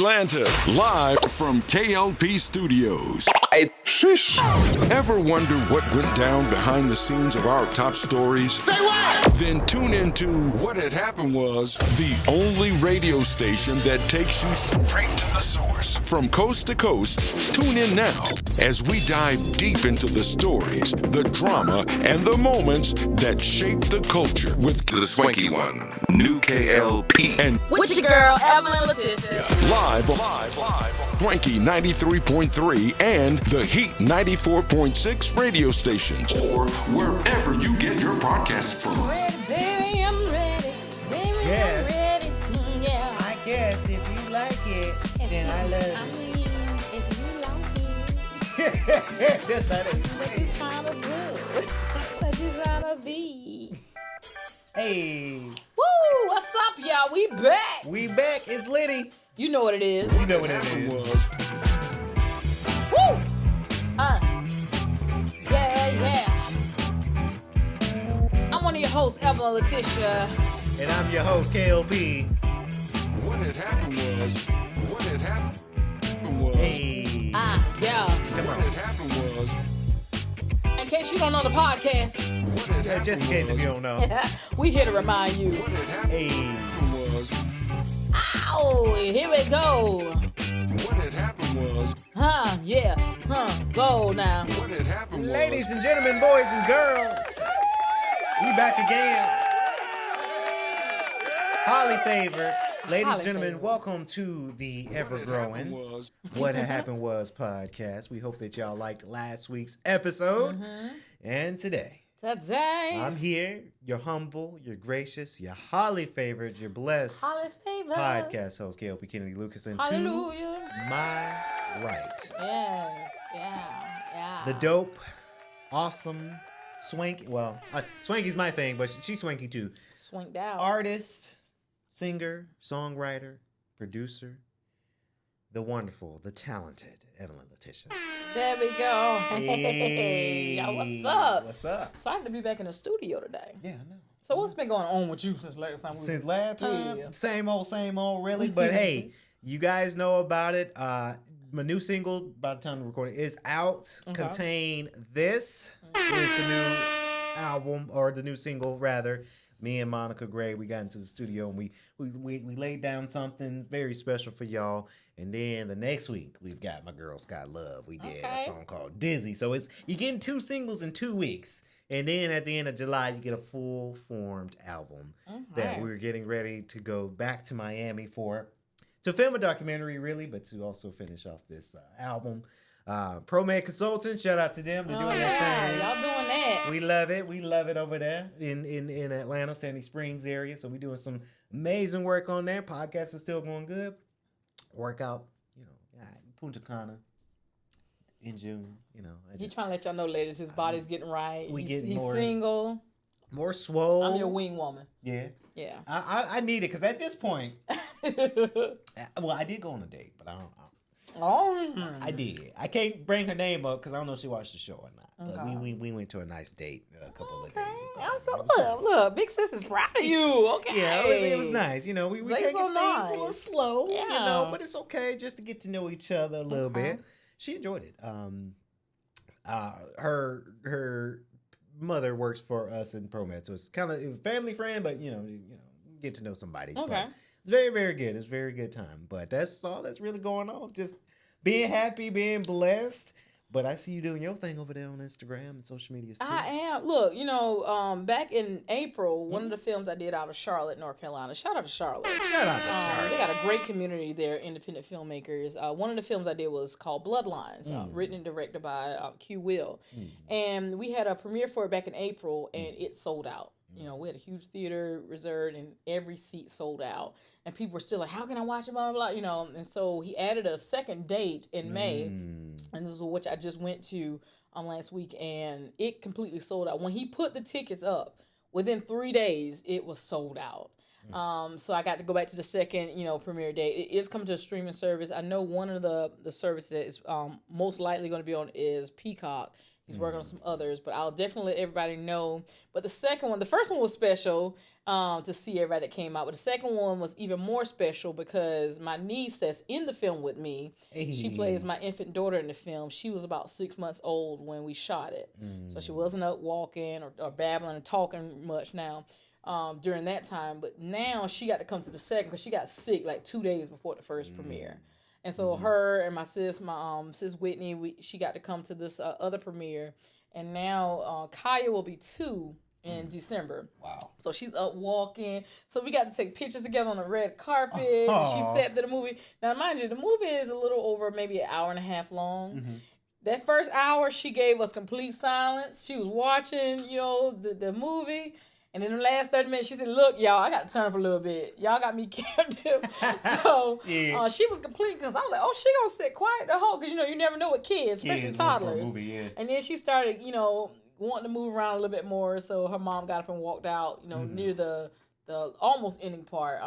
Atlanta, live from K.L.P studios. Ever wonder what went down behind the scenes of our top stories? Say what? Then tune into What Had Happened Was, the only radio station that takes you straight to the source. From coast to coast, tune in now as we dive deep into the stories, the drama, and the moments that shape the culture with The Swanky One, new K.L.P. and with your girl, Evelyn Letitia. live, Swanky 93.3 and the Heat 94.6 radio stations, or wherever you get your podcasts from. Ready, baby, I'm ready. Baby, Yes. I'm ready. Yeah. I guess if you like it, then I love mean, if you like it, it. That's how they what you trying to do? What you trying to be? Hey, Woo! What's up, y'all? We back. we back. It's Liddy. You know what it is. You know what it is. Was Woo! Yeah. I'm one of your hosts, Evelyn Letitia. And I'm your host, K.L.P. what had happened was. Hey. Yeah. Come What on. had happened was. In case you don't know the podcast, What had happened Just in case if was. you don't know. we here to remind you. What had happened Hey. was. Ow! Here we go. What had happened was. Go now. What had happened was. Ladies and gentlemen, boys and girls, we back again. Holly favored. Ladies Holly and gentlemen, favored. welcome to the ever What had happened growing was. What Had Happened Was podcast. We hope that y'all liked last week's episode. And today, Today, I'm here, your humble, your gracious, your Holly favored, your blessed Holly favor. podcast host, K.L.P. Kennedy Lucas, and to Hallelujah. my right, Yes. Yeah. the dope, awesome, swanky. Well, swanky's my thing, but she's swanky too. Swinked out. Artist, singer, songwriter, producer, the wonderful, the talented Evelyn Letitia. There we go. Hey, Y'all, what's up? What's up? Excited to be back in the studio today. Yeah, I know. So what's been going on with you since last time? Since last time, Yeah. same old, really. But hey, you guys know about it. My new single, by the time we record it, is out. Okay. Contain This is the new album, or the new single, rather. Me and Monica Gray, we got into the studio and we laid down something very special for y'all. And then the next week, we've got My Girl Scott Love. We did a Okay. song called Dizzy. So you're getting 2 singles in 2 weeks. And then at the end of July, you get a full-formed album that Okay. we're getting ready to go back to Miami to film a documentary, really, but to also finish off this album. ProMed Consultants, shout out to them. They're doing their thing. Y'all doing that. We love it. We love it over there in Atlanta, Sandy Springs area. So we're doing some amazing work on there. Podcast is still going good. Workout, Punta Cana in June. He trying to let y'all know, ladies, his body's getting right. We He's getting more- single. more swole. I'm your wing woman. Yeah. Yeah. I need it because at this point, well, I did go on a date, but I don't. Oh. I did. I can't bring her name up because I don't know if she watched the show or not. But Okay. we went to a nice date a couple of Okay. days ago. I'm so It was nice. look, big sis is proud of you. Okay. Yeah, it was nice. We They taking so things nice. a little slow, Yeah. but it's okay just to get to know each other a little Okay. bit. She enjoyed it. Her mother works for us in ProMed, so it's kind of family friend, but get to know somebody. Okay. But it's very, very good. It's a very good time. But that's all that's really going on. Just being happy, being blessed. But I see you doing your thing over there on Instagram and social medias too. I am. Look, back in April, one of the films I did out of Charlotte, North Carolina. Shout out to Charlotte. Shout out to They Charlotte. got a great community there, independent filmmakers. One of the films I did was called Bloodlines, written and directed by Q Will. And we had a premiere for it back in April, and it sold out. We had a huge theater reserved, and every seat sold out. And people were still like, how can I watch it, blah, blah, blah, And so he added a second date in May, and this is which I just went to last week, and it completely sold out. When he put the tickets up, within 3 days, it was sold out. So I got to go back to the second, premiere date. It is coming to a streaming service. I know one of the services that is most likely going to be on is Peacock. He's working on some others, but I'll definitely let everybody know. But the first one was special to see everybody that came out. But the second one was even more special because my niece that's in the film with me, she plays my infant daughter in the film. She was about 6 months old when we shot it. So she wasn't up walking or babbling and talking much now during that time. But now she got to come to the second because she got sick like 2 days before the first premiere. And so her and my sis Whitney, she got to come to this other premiere. And now Kaya will be 2 in December. Wow. So she's up walking. So we got to take pictures together on the red carpet. She sat through the movie. Now, mind you, the movie is a little over maybe an hour and a half long. That first hour, she gave us complete silence. She was watching, the movie. And in the last 30 minutes, she said, look, y'all, I got to turn up a little bit. Y'all got me captive. So she was complete because I was like, oh, she going to sit quiet the whole, because, you never know with kids, especially toddlers. Movie, And then she started, wanting to move around a little bit more. So her mom got up and walked out, near the almost ending part.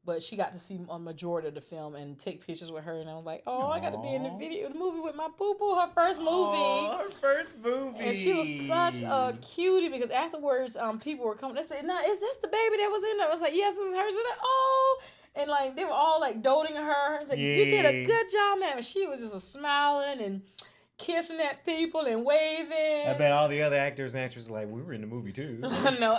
But she got to see a majority of the film and take pictures with her. And I was like, oh, I got to be in the movie with my boo-boo, her first movie. Oh, her first movie. And she was such a cutie because afterwards, people were coming. They said, no, is this the baby that was in there? I was like, yes, this is her. She's like, oh. And like, they were all like doting her. It's like, you did a good job, man. And she was just smiling and kissing at people and waving. I bet all the other actors and actresses were like, we were in the movie too. no,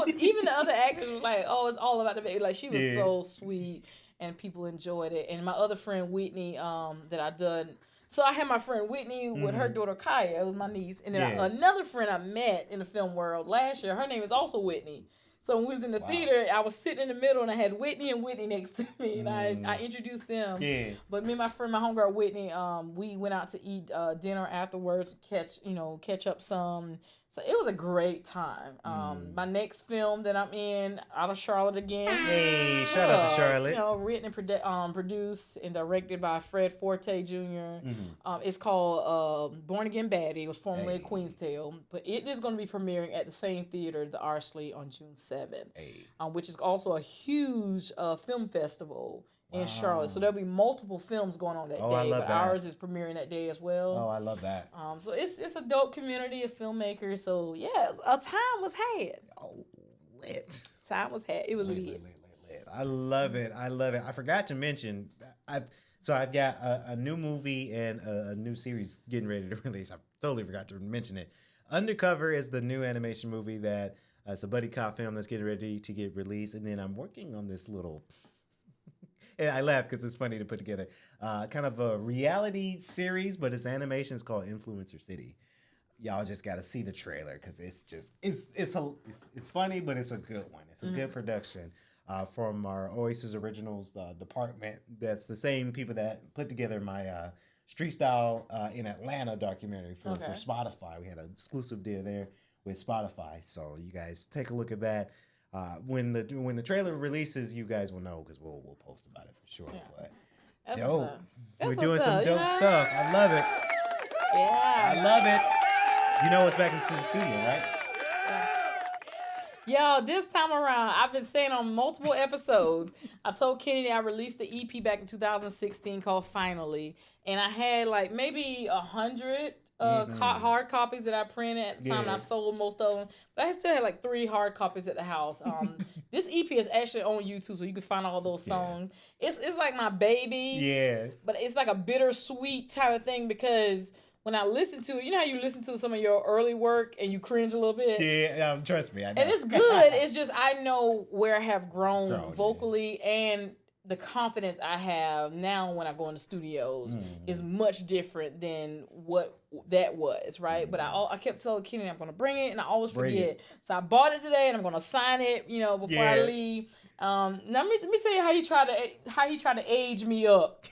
even the other actors was like, oh, it's all about the baby. Like, she was so sweet and people enjoyed it. And my other friend Whitney, that I done. So I had my friend Whitney with her daughter Kaya. It was my niece. And then another friend I met in the film world last year, her name is also Whitney. So when we was in the theater, I was sitting in the middle and I had Whitney and Whitney next to me, and I introduced them. Yeah. But me and my friend, my homegirl Whitney, we went out to eat dinner afterwards, catch up some. So it was a great time. My next film that I'm in, out of Charlotte again. Hey, shout out to Charlotte. Written and produced and directed by Fred Forte Jr. It's called Born Again Baddie. It was formerly at Queenstail. But it is going to be premiering at the same theater, the Arsley, on June 7th, which is also a huge film festival in Charlotte. So there'll be multiple films going on that day. I love but that. Ours is premiering that day as well. Oh, I love that. So it's a dope community of filmmakers. So yeah, a time was had. Oh, lit. Time was had. It was lit. I love it. I forgot to mention, I've got a new movie and a new series getting ready to release. I totally forgot to mention it. Undercover is the new animation movie that it's a buddy cop film that's getting ready to get released. And then I'm working on this little... And I laugh because it's funny to put together. Kind of a reality series, but it's animation. It's called Influencer City. Y'all just got to see the trailer because it's funny, but it's a good one. It's a good production from our Oasis Originals department. That's the same people that put together my Street Style in Atlanta documentary for Spotify. We had an exclusive deal there with Spotify, so you guys take a look at that. When the trailer releases, you guys will know because we'll post about it for sure. Yeah. But that's dope, we're doing some dope stuff. I love it. Yeah, I love it. You know what's back into the studio, right? Yo, this time around, I've been saying on multiple episodes, I told Kennedy I released the EP back in 2016 called Finally, and I had like maybe 100 hard copies that I printed at the time, and I sold most of them. But I still had like 3 hard copies at the house. This EP is actually on YouTube, so you can find all those songs. It's like my baby. Yes. But it's like a bittersweet type of thing because when I listen to it, you know how you listen to some of your early work and you cringe a little bit? Yeah, trust me, I know. And it's good. It's just I know where I have grown vocally and the confidence I have now when I go in the studios is much different than what that was, right? But I kept telling Kenny I'm going to bring it, and I always forget. So I bought it today, and I'm going to sign it, before I leave. Now let me tell you how he tried to age me up.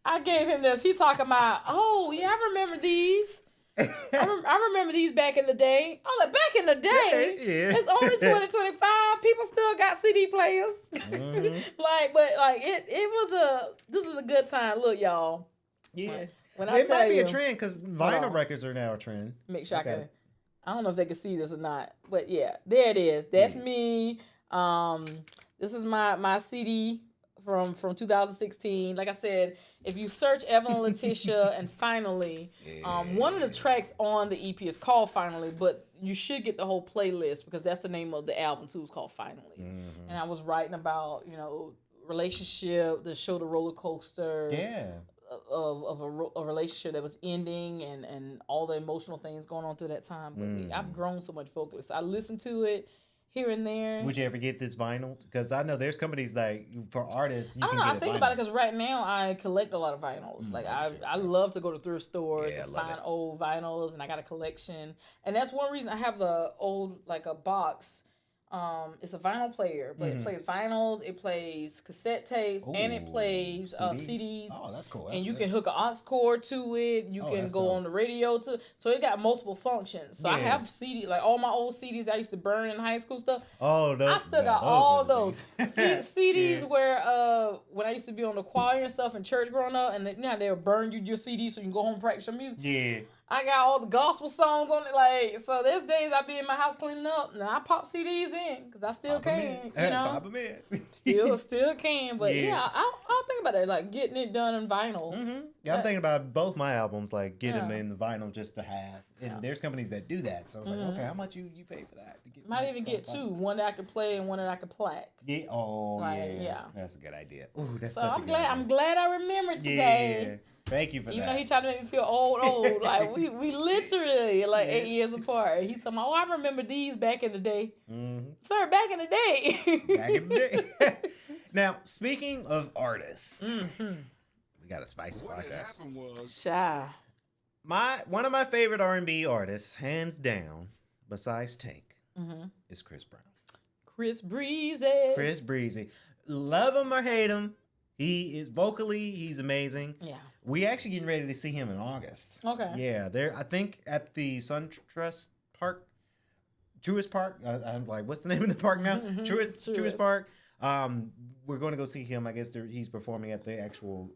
I gave him this. He talking about, oh yeah, I remember these. I remember these back in the day. I was like, back in the day? Yeah. It's only 2025. People still got CD players. This is a good time. Look, y'all. Yeah. When it might be a trend because vinyl records are now a trend. Make sure I don't know if they can see this or not. But yeah, there it is. That's me. This is my CD from 2016. Like I said, if you search Evelyn Letitia and Finally, one of the tracks on the EP is called Finally, but you should get the whole playlist because that's the name of the album too. It's called Finally. And I was writing about, relationship, the show, the roller coaster. Yeah. Of a relationship that was ending and all the emotional things going on through that time. But I've grown so much focus. I listen to it here and there. Would you ever get this vinyl? Because I know there's companies like for artists. I don't know. I think about it because right now I collect a lot of vinyls. Like I love to go to thrift stores and find old vinyls, and I got a collection. And that's one reason I have the old a box. It's a vinyl player, but it plays vinyls, it plays cassette tapes, and it plays CDs. Oh, that's cool. And you can hook an aux cord to it. You can go on the radio too. So it got multiple functions. So I have CD, like all my old CDs I used to burn in high school stuff. Oh, I still got all those CDs where when I used to be on the choir and stuff in church growing up, and they would burn you your CD so you can go home and practice your music. Yeah. I got all the gospel songs on it, so there's days I be in my house cleaning up, and I pop CDs in because I still can, Pop them in. still can, but I'll think about it, getting it done in vinyl. Yeah, I'm thinking about both my albums, getting them in the vinyl just to have. And there's companies that do that, so it's okay, how much you pay for that? Might even get two, one that I could play and one that I could plaque. Yeah, that's a good idea. Ooh, that's such a good idea. I'm glad I remembered today. Yeah. Thank you for that. Even though he tried to make me feel old. Like, we literally 8 years apart. He told me, I remember these back in the day. Sir, back in the day. Back in the day. Now, speaking of artists, we got a spicy podcast. One of my favorite R&B artists, hands down, besides Tank, is Chris Brown. Chris Breezy. Love him or hate him, he is vocally, he's amazing. Yeah. We actually getting ready to see him in August. Okay. Yeah, I think at the SunTrust Park, Truist Park. I'm like, what's the name of the park now? Truist Park. We're going to go see him. I guess he's performing at the actual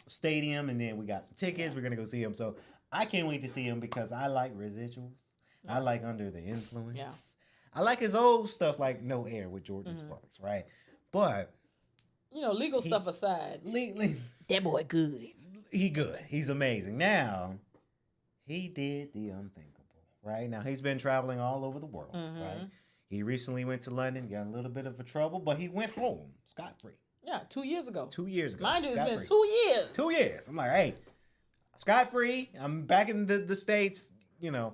stadium, and then we got some tickets. We're going to go see him. So I can't wait to see him because I like Residuals. I like Under the Influence. Yeah. I like his old stuff like No Air with Jordan Sparks, right? But legal stuff aside, that boy good. He good. He's amazing. Now, he did the unthinkable, right? Now, he's been traveling all over the world, right? He recently went to London, got a little bit of a trouble, but he went home scot-free. Yeah, 2 years ago. 2 years ago. Mind you, it's been 2 years. 2 years. I'm like, hey, scot-free. I'm back in the States, But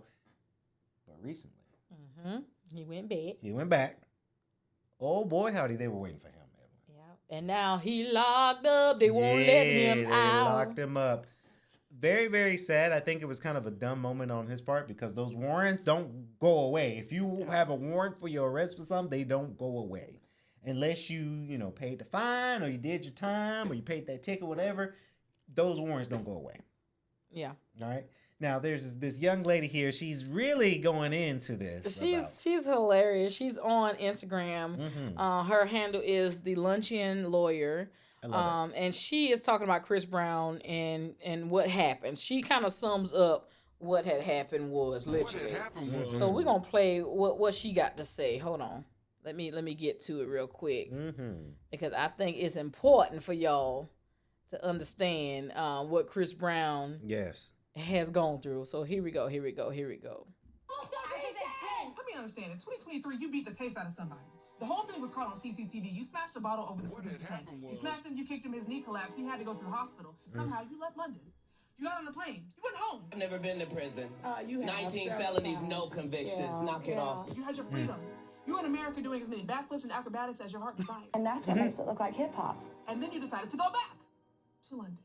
recently. He went back. He went back. Oh, boy, howdy, they were waiting for him. And now he locked up. They won't let him out. They locked him up. Very, very sad. I think it was kind of a dumb moment on his part because those warrants don't go away. If you have a warrant for your arrest for something, they don't go away. Unless you, paid the fine or you did your time or you paid that ticket, whatever, those warrants don't go away. Yeah. All right. Now, there's this young lady here. She's really going into this. She's hilarious. She's on Instagram. Her handle is The Luncheon Lawyer. I love it. And she is talking about Chris Brown and what happened. She kind of sums up what had happened was literally. So we're going to play what she got to say. Hold on. Let me get to it real quick. Because I think it's important for y'all to understand what Chris Brown has gone through. So here we go. Let me understand. In 2023, you beat the taste out of somebody. The whole thing was caught on CCTV. You smashed a bottle over the producer's head. You smacked him, you kicked him, his knee collapsed. He had to go to the hospital. Somehow you left London. You got on the plane. You went home. I've never been to prison. 19 felonies, no convictions. Knock it off. You had your freedom. You were in America doing as many backflips and acrobatics as your heart desired. And that's what makes it look like hip-hop. And then you decided to go back to London,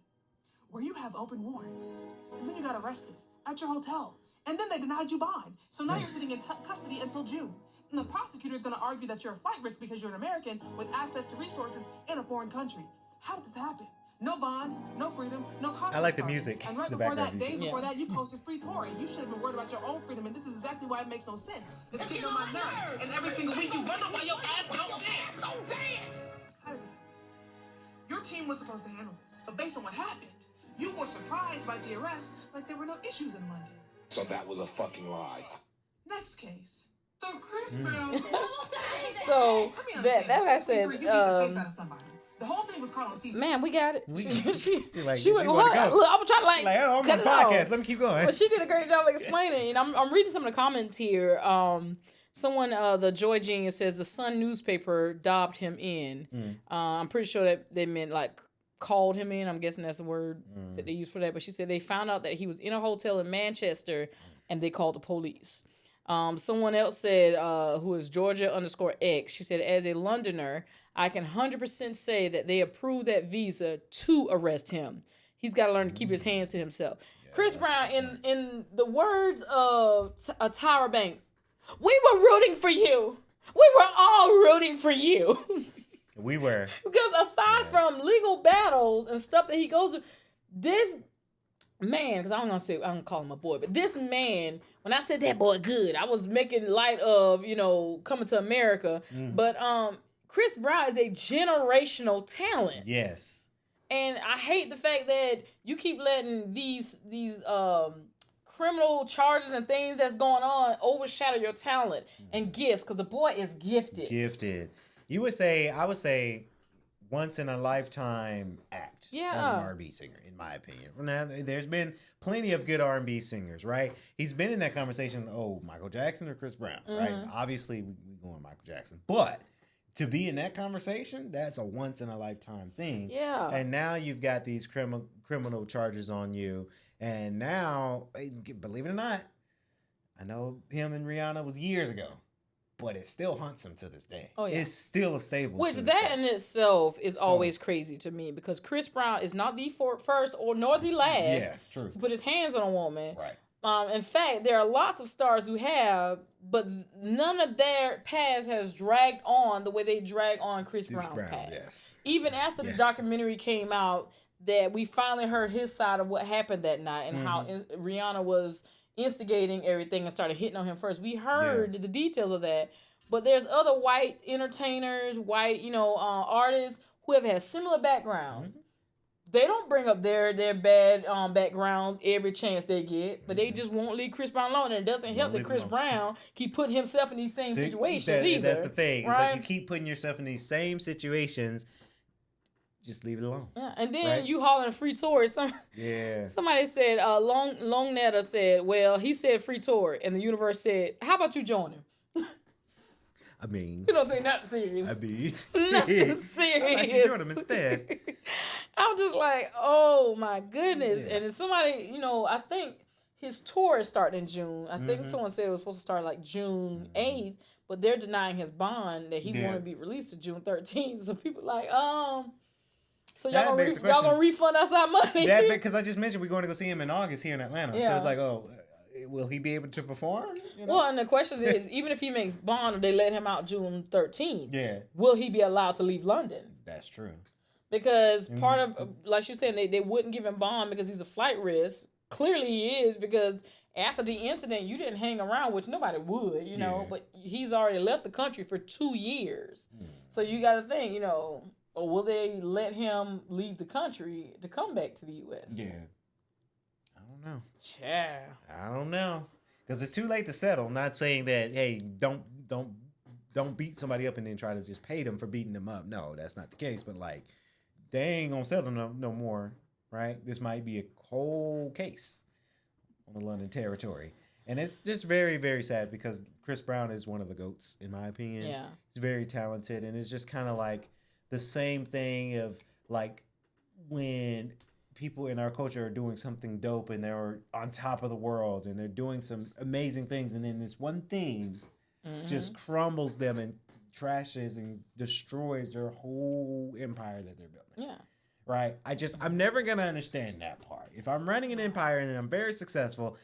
where you have open warrants. And then you got arrested at your hotel. And then they denied you bond. So now you're sitting in custody until June. And the prosecutor is going to argue that you're a flight risk because you're an American with access to resources in a foreign country. How did this happen? No bond, no freedom, no concert. I like the music. And right before that, days before that, you posted free touring. You should have been worried about your own freedom, and this is exactly why it makes no sense. It's getting on my nerves. And every single week, you wonder why your ass don't dance. How did this happen? Your team was supposed to handle this, but based on what happened, you were surprised by the arrest like there were no issues in London. So that was a fucking lie. Next case. So Chris Brown. So that's what I said. The whole thing was Carlos Cecil. Man, we got it. She went wanna hard. go. Look, I was trying to Like, oh, I'm on cut the it off. podcast. Let me keep going. But she did a great job of explaining. And I'm reading some of the comments here. Someone, the Joy Genius says the Sun newspaper dobbed him in. I'm pretty sure that they meant like called him in. I'm guessing that's the word that they use for that. But she said they found out that he was in a hotel in Manchester and they called the police. Someone else said, who is Georgia_X, she said, as a Londoner, I can 100% say that they approved that visa to arrest him. He's got to learn to keep his hands to himself. Yeah, Chris Brown, in the words of Tyra Banks, we were rooting for you. We were all rooting for you. We were. Because aside from legal battles and stuff that he goes through, this man, because I'm gonna call him a boy, but this man, when I said that boy good, I was making light of, coming to America. But Chris Brown is a generational talent. Yes. And I hate the fact that you keep letting these criminal charges and things that's going on overshadow your talent and gifts, because the boy is gifted. I would say once in a lifetime act as an R&B singer, in my opinion. Now, there's been plenty of good R&B singers, right? He's been in that conversation, Michael Jackson or Chris Brown, right? Obviously, we going Michael Jackson. But to be in that conversation, that's a once in a lifetime thing. Yeah. And now you've got these criminal charges on you. And now, believe it or not, I know him and Rihanna was years ago, but it still haunts him to this day. Oh, yeah. It's still a stable. Which that in itself is always crazy to me, because Chris Brown is not the first nor the last to put his hands on a woman. Right. In fact, there are lots of stars who have, but none of their past has dragged on the way they drag on Chris Brown's past. Yes. Even after the documentary came out, that we finally heard his side of what happened that night and how Rihanna was instigating everything and started hitting on him first. We heard the details of that, but there's other white entertainers, white artists who have had similar backgrounds. They don't bring up their bad background every chance they get, but they just won't leave Chris Brown alone. And it doesn't help that Chris Brown keep putting himself in these same situations either. That's the thing. Right? It's like you keep putting yourself in these same situations. Just leave it alone. Yeah, and then you hollering free Tory. Somebody said, Long Netta said, well, he said free Tory, and the universe said, how about you join him? I mean, you don't say nothing serious. I mean, nothing serious. How about you join him instead? I'm just like, oh my goodness. Yeah. And somebody, I think his tour is starting in June. I think someone said it was supposed to start like June 8th, but they're denying his bond that he want to be released to June 13th. So people like, so y'all gonna refund us our money? Yeah, because I just mentioned we're going to go see him in August here in Atlanta. Yeah. So it's like, will he be able to perform? Well, and the question is, even if he makes bond or they let him out June 13th, will he be allowed to leave London? That's true. Because part of, like you said, they wouldn't give him bond because he's a flight risk. Clearly he is, because after the incident, you didn't hang around, which nobody would, but he's already left the country for 2 years. So you got to think, or will they let him leave the country to come back to the U.S.? Yeah. I don't know. Yeah. I don't know. Because it's too late to settle. I'm not saying that, hey, don't beat somebody up and then try to just pay them for beating them up. No, that's not the case. But, like, they ain't going to settle no more, right? This might be a whole case on the London territory. And it's just very, very sad because Chris Brown is one of the GOATs, in my opinion. Yeah. He's very talented. And it's just kind of like the same thing of, like, when people in our culture are doing something dope and they're on top of the world and they're doing some amazing things, and then this one thing just crumbles them and trashes and destroys their whole empire that they're building. Yeah. Right? I'm never going to understand that part. If I'm running an empire and I'm very successful,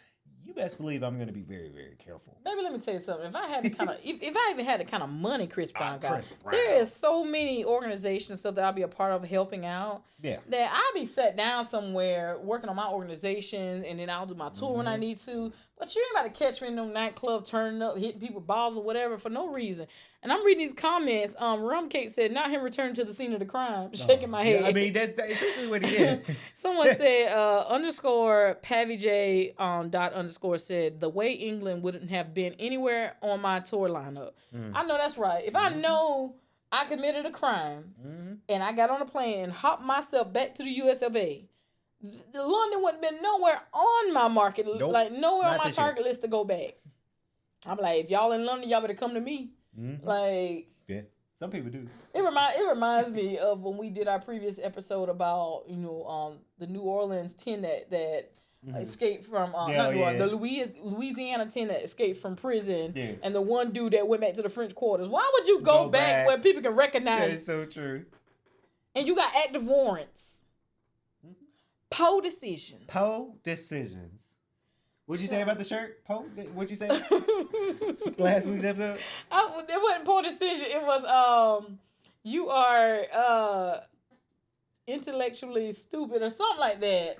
you best believe I'm going to be very, very careful. Baby, let me tell you something. If I had the kind of, if I even had the kind of money Chris Brown got, there is so many organizations stuff that I'll be a part of helping out. Yeah. That I'll be sat down somewhere working on my organization, and then I'll do my tour when I need to. But you ain't about to catch me in no nightclub turning up, hitting people with balls or whatever for no reason. And I'm reading these comments. Rum Cake said, not him returning to the scene of the crime. Shaking my head. Yeah, I mean, that's essentially what he did. Someone said, _ Pavy J _ said, the way England wouldn't have been anywhere on my tour lineup. I know that's right. If I know I committed a crime, and I got on a plane and hopped myself back to the U.S. of A. London wouldn't been nowhere on my market, like nowhere on my target list to go back. I'm like, if y'all in London, y'all better come to me. Like, yeah, some people do. It reminds me of when we did our previous episode about the New Orleans 10 that escaped from the Louisiana 10 that escaped from prison, and the one dude that went back to the French quarters. Why would you go back where people can recognize you? That's so true. And you got active warrants. Poe decisions. What'd you say about the shirt, Poe? What'd you say? Last week's episode? It wasn't poor decision. It was you are intellectually stupid or something like that.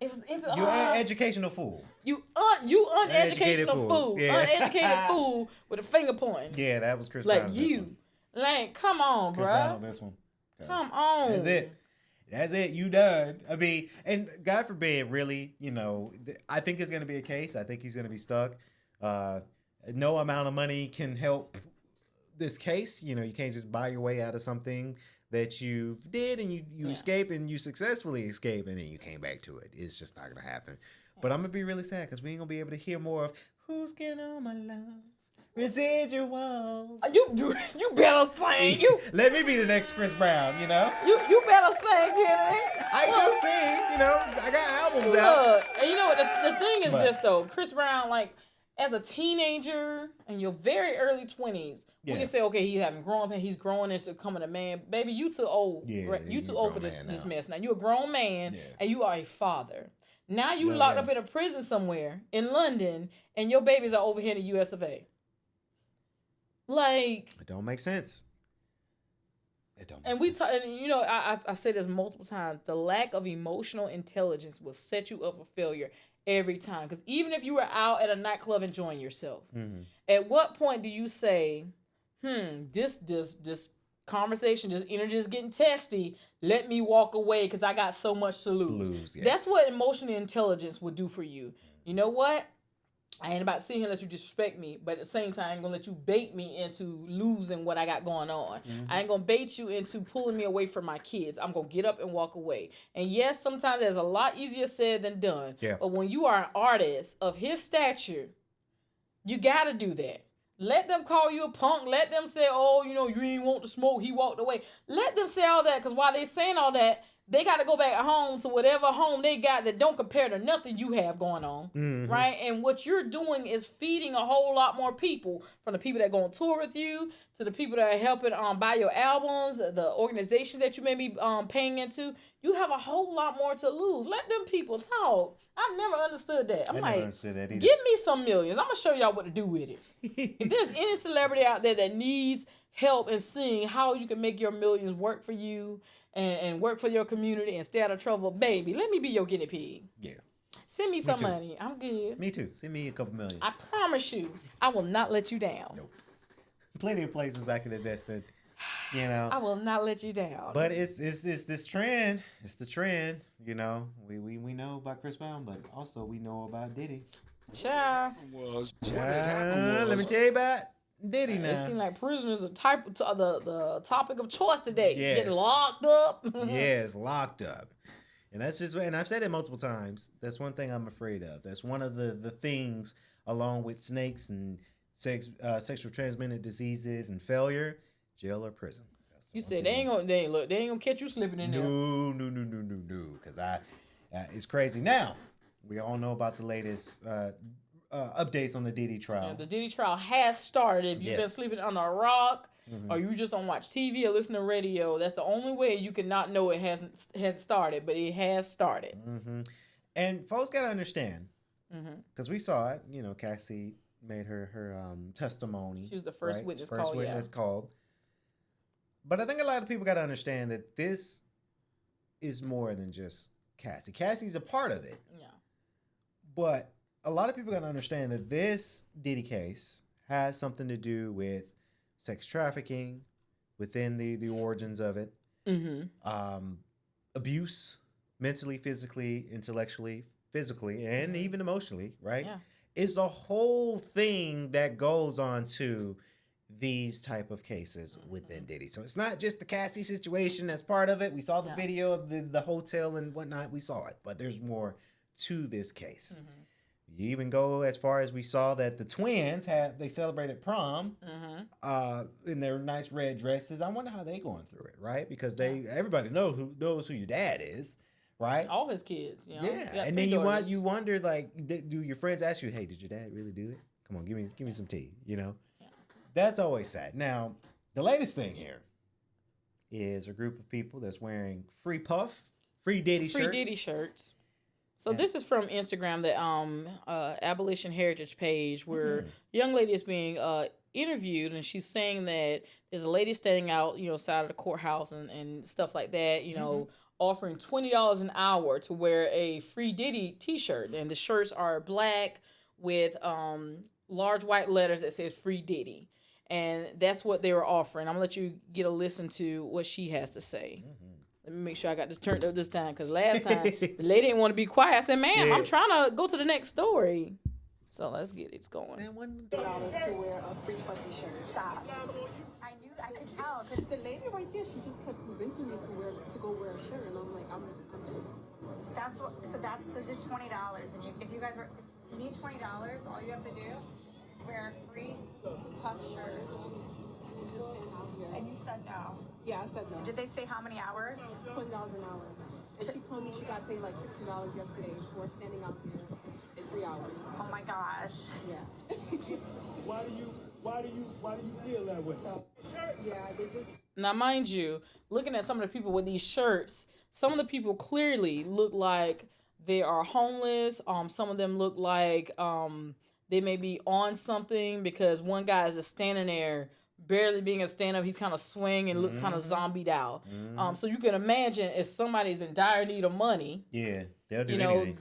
It was you're an educational fool. You uneducational fool. Yeah. Uneducated fool with a finger pointing. Yeah, that was Chris Brown. Brown. Like you. Like, come on, Chris bro. Brown on this one. Come on. That's it. You done. I mean, and God forbid, really, I think it's going to be a case. I think he's going to be stuck. No amount of money can help this case. You can't just buy your way out of something that you did and you escape and you successfully escape and then you came back to it. It's just not going to happen. But I'm going to be really sad because we ain't going to be able to hear more of who's getting on my love. Residuals. You better sing. Let me be the next Chris Brown, You better sing, Kennedy. I do sing, I got albums out. And you know what the thing is this though, Chris Brown, like as a teenager in your very early 20s, we can say, okay, he's growing into becoming a man. Baby, you too old. Yeah, you too old for this mess. Now you're a grown man and you are a father. Now you locked up in a prison somewhere in London and your babies are over here in the US of A. Like, it don't make sense. I say this multiple times. The lack of emotional intelligence will set you up for failure every time. Because even if you were out at a nightclub enjoying yourself, at what point do you say, this conversation, this energy is getting testy. Let me walk away because I got so much to lose. Yes. That's what emotional intelligence will do for you. You know what? I ain't about to sit here and let you disrespect me, but at the same time, I ain't gonna let you bait me into losing what I got going on. I ain't gonna bait you into pulling me away from my kids. I'm gonna get up and walk away. And yes, sometimes that's a lot easier said than done. Yeah. But when you are an artist of his stature, you gotta do that. Let them call you a punk. Let them say, oh, you ain't want to smoke. He walked away. Let them say all that, because while they saying all that, they got to go back home to whatever home they got that don't compare to nothing you have going on, right? And what you're doing is feeding a whole lot more people, from the people that go on tour with you to the people that are helping buy your albums, the organizations that you may be paying into. You have a whole lot more to lose. Let them people talk. I've never understood that. I never understood that either. Give me some millions. I'm going to show y'all what to do with it. If there's any celebrity out there that needs help in seeing how you can make your millions work for you and work for your community and stay out of trouble, baby, let me be your guinea pig. Yeah. Send me some money. I'm good. Me too. Send me a couple million. I promise you, I will not let you down. Nope. Plenty of places I can invest in. I will not let you down. But it's this trend. It's the trend. We know about Chris Brown, but also we know about Diddy. Let me tell you about Diddy now. It seems like prisoners are the topic of choice today. Yes. Getting locked up. Yes, locked up. And that's just, and I've said it multiple times. That's one thing I'm afraid of. That's one of the things, along with snakes and sexual transmitted diseases and failure, jail or prison. You said they ain't gonna catch you slipping in there. No. Because it's crazy. Now, we all know about the latest updates on the Diddy trial. Yeah, the Diddy trial has started. If you've been sleeping under a rock, or you just don't watch TV or listen to radio, that's the only way you can not know it hasn't started. But it has started. And folks gotta understand, because we saw it. Cassie made her testimony. She was the first witness called. But I think a lot of people gotta understand that this is more than just Cassie. Cassie's a part of it. Yeah. But a lot of people got to understand that this Diddy case has something to do with sex trafficking within the origins of it, abuse, mentally, physically, intellectually, and even emotionally, right? Yeah. It's the whole thing that goes on to these type of cases within Diddy. So it's not just the Cassie situation that's part of it. We saw the video of the hotel and whatnot. We saw it, but there's more to this case. You even go as far as we saw that the twins they celebrated prom in their nice red dresses. I wonder how they going through it, right? Because everybody knows who your dad is, right? All his kids, you know? Yeah, and then you wonder, like, do your friends ask you, hey, did your dad really do it? Come on, give me some tea, you know? Yeah. That's always sad. Now, the latest thing here is a group of people that's wearing free Puff, free Diddy shirts. So this is from Instagram, the Abolition Heritage page, where a young lady is being interviewed, and she's saying that there's a lady standing out, side of the courthouse and stuff like that, offering $20 an hour to wear a free Diddy T-shirt, and the shirts are black with large white letters that says "Free Diddy," and that's what they were offering. I'm gonna let you get a listen to what she has to say. Let me make sure I got this turned up this time, because last time the lady didn't want to be quiet. I said, ma'am, I'm trying to go to the next story. So let's get it going. $1 to wear a free puffy shirt. Stop. I knew I could tell, because the lady right there, she just kept convincing me to go wear a shirt, and I'm like, I'm good. So just $20, and if you need $20, all you have to do is wear a free puff shirt. And you said no. Yeah, I said no. Did they say how many hours? $20 an hour. And she told me she got paid like $60 yesterday for standing out here in 3 hours. Oh my gosh. Yeah. Why do you feel that way? So, yeah, they just... Now, mind you, looking at some of the people with these shirts, some of the people clearly look like they are homeless. Some of them look like they may be on something, because one guy is just standing there barely being a stand-up. He's kind of swing and looks kind of zombied out. So you can imagine if somebody's in dire need of money. Yeah, they'll do anything.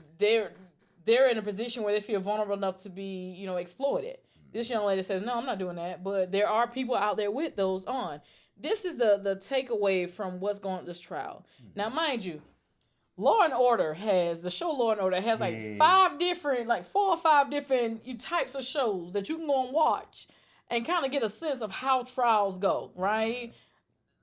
They're in a position where they feel vulnerable enough to be, exploited. This young lady says, no, I'm not doing that. But there are people out there with those on. This is the takeaway from what's going on this trial. Now, mind you, the show Law and Order has like 4 or 5 different types of shows that you can go and watch and kind of get a sense of how trials go, right?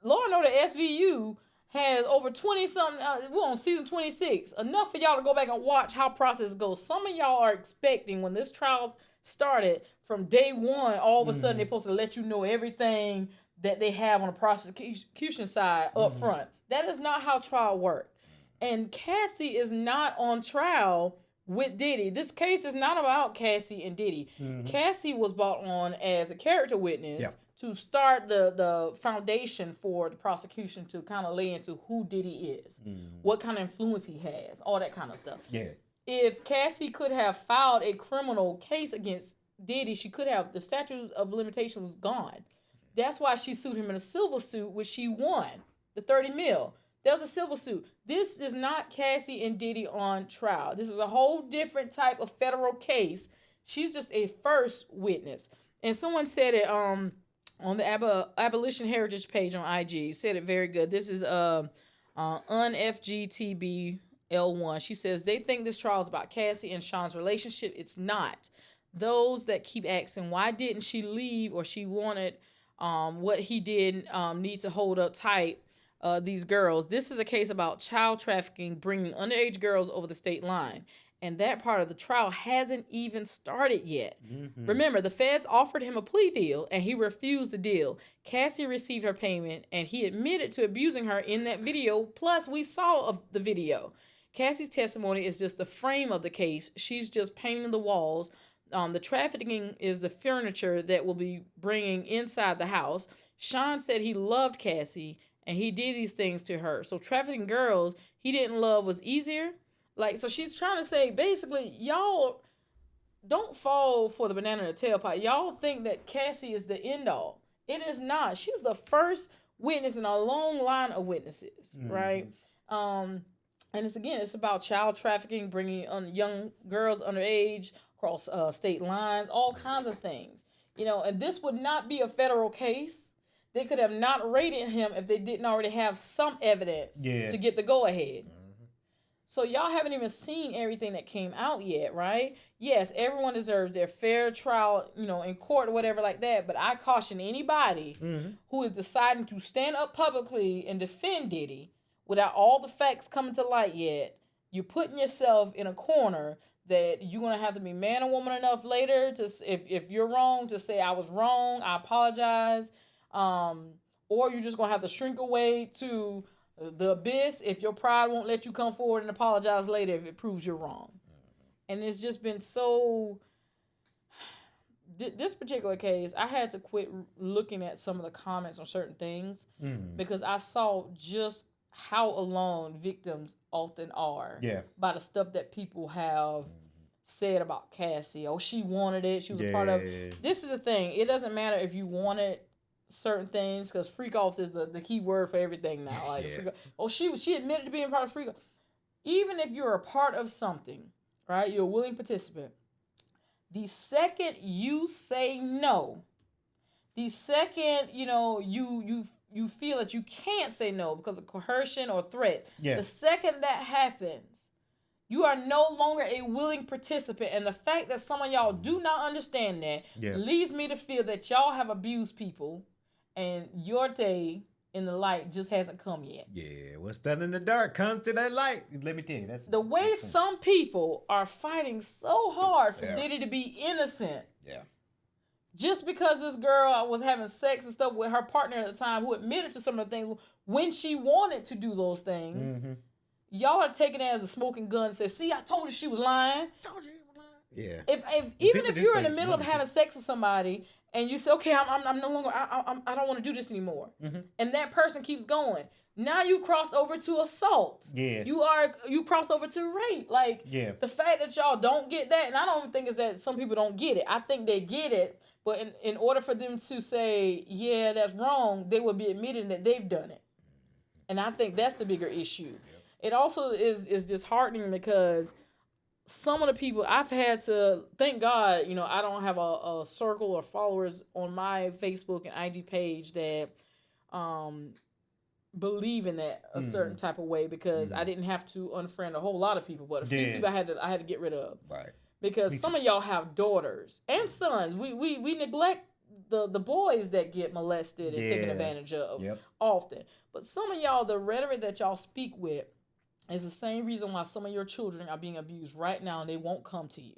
Law and Order SVU has over 20-something, we're on season 26, enough for y'all to go back and watch how process goes. Some of y'all are expecting, when this trial started, from day one, all of a sudden they're supposed to let you know everything that they have on the prosecution side up front. That is not how trial works. And Cassie is not on trial with Diddy. This case is not about Cassie and Diddy. Cassie was brought on as a character witness to start the foundation for the prosecution to kind of lay into who Diddy is, what kind of influence he has, all that kind of stuff. Yeah. If Cassie could have filed a criminal case against Diddy, she could have. The statute of limitations was gone. That's why she sued him in a civil suit, which she won, the $30 million. There was a civil suit. This is not Cassie and Diddy on trial. This is a whole different type of federal case. She's just a first witness. And someone said it on the Abolition Heritage page on IG. Said it very good. This is UnFGTBL1. She says, they think this trial is about Cassie and Sean's relationship. It's not. Those that keep asking, why didn't she leave, or she wanted what he did need to hold up tight these girls. This is a case about child trafficking, bringing underage girls over the state line. And that part of the trial hasn't even started yet. Remember, the feds offered him a plea deal, and he refused the deal. Cassie received her payment, and he admitted to abusing her in that video. Plus, we saw the video. Cassie's testimony is just the frame of the case. She's just painting the walls. The trafficking is the furniture that will be bringing inside the house. Sean said he loved Cassie, and he did these things to her. So trafficking girls he didn't love was easier. So she's trying to say, basically, y'all don't fall for the banana in the tailpipe. Y'all think that Cassie is the end all. It is not. She's the first witness in a long line of witnesses, right? And it's about child trafficking, bringing young girls underage across state lines, all kinds of things. And this would not be a federal case. They could have not raided him if they didn't already have some evidence to get the go-ahead. So y'all haven't even seen everything that came out yet, right? Yes, everyone deserves their fair trial, in court or whatever like that. But I caution anybody who is deciding to stand up publicly and defend Diddy without all the facts coming to light yet. You're putting yourself in a corner that you're gonna have to be man or woman enough later to, if you're wrong, to say I was wrong, I apologize, or you're just gonna have to shrink away to the abyss if your pride won't let you come forward and apologize later if it proves you're wrong. And it's just been so. This particular case, I had to quit looking at some of the comments on certain things because I saw just how alone victims often are by the stuff that people have said about Cassie. Oh, she wanted it. She was a part of it. This is the thing. It doesn't matter if you wanted certain things, because freak offs is the key word for everything now. Like she admitted to being part of freak off. Even if you're a part of something, right? You're a willing participant. The second you say no, the second you feel that you can't say no because of coercion or threats, the second that happens, you are no longer a willing participant. And the fact that some of y'all do not understand that leads me to feel that y'all have abused people and your day in the light just hasn't come yet. Yeah, what's done in the dark comes to that light. Let me tell you, that's the way some people are fighting so hard for Diddy to be innocent. Yeah. Just because this girl was having sex and stuff with her partner at the time, who admitted to some of the things when she wanted to do those things, y'all are taking it as a smoking gun and say, "See, I told you she was lying." Yeah. If you're in the middle of having sex with somebody and you say, "Okay, I'm no longer, I don't want to do this anymore," and that person keeps going, now you cross over to assault. Yeah. You cross over to rape. Like the fact that y'all don't get that, and I don't even think it's that some people don't get it. I think they get it. But in order for them to say, yeah, that's wrong, they would be admitting that they've done it. And I think that's the bigger issue. It also is disheartening because some of the people I've had to, thank God, I don't have a circle or followers on my Facebook and IG page that believe in that a certain type of way, because I didn't have to unfriend a whole lot of people, but a few people I had to get rid of. Right. Because some of y'all have daughters and sons. We neglect the boys that get molested and taken advantage of often. But some of y'all, the rhetoric that y'all speak with is the same reason why some of your children are being abused right now and they won't come to you.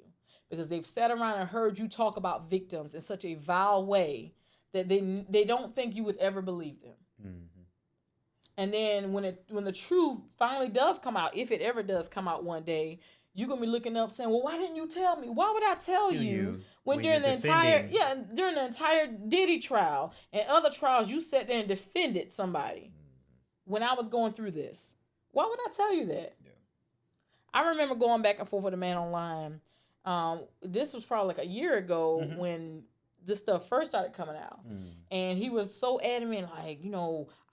Because they've sat around and heard you talk about victims in such a vile way that they don't think you would ever believe them. And then when the truth finally does come out, if it ever does come out one day, you're going to be looking up saying, well, why didn't you tell me? Why would I tell you when during the entire Diddy trial and other trials, you sat there and defended somebody when I was going through this? Why would I tell you that? Yeah. I remember going back and forth with a man online. This was probably like a year ago when this stuff first started coming out. And he was so adamant, like,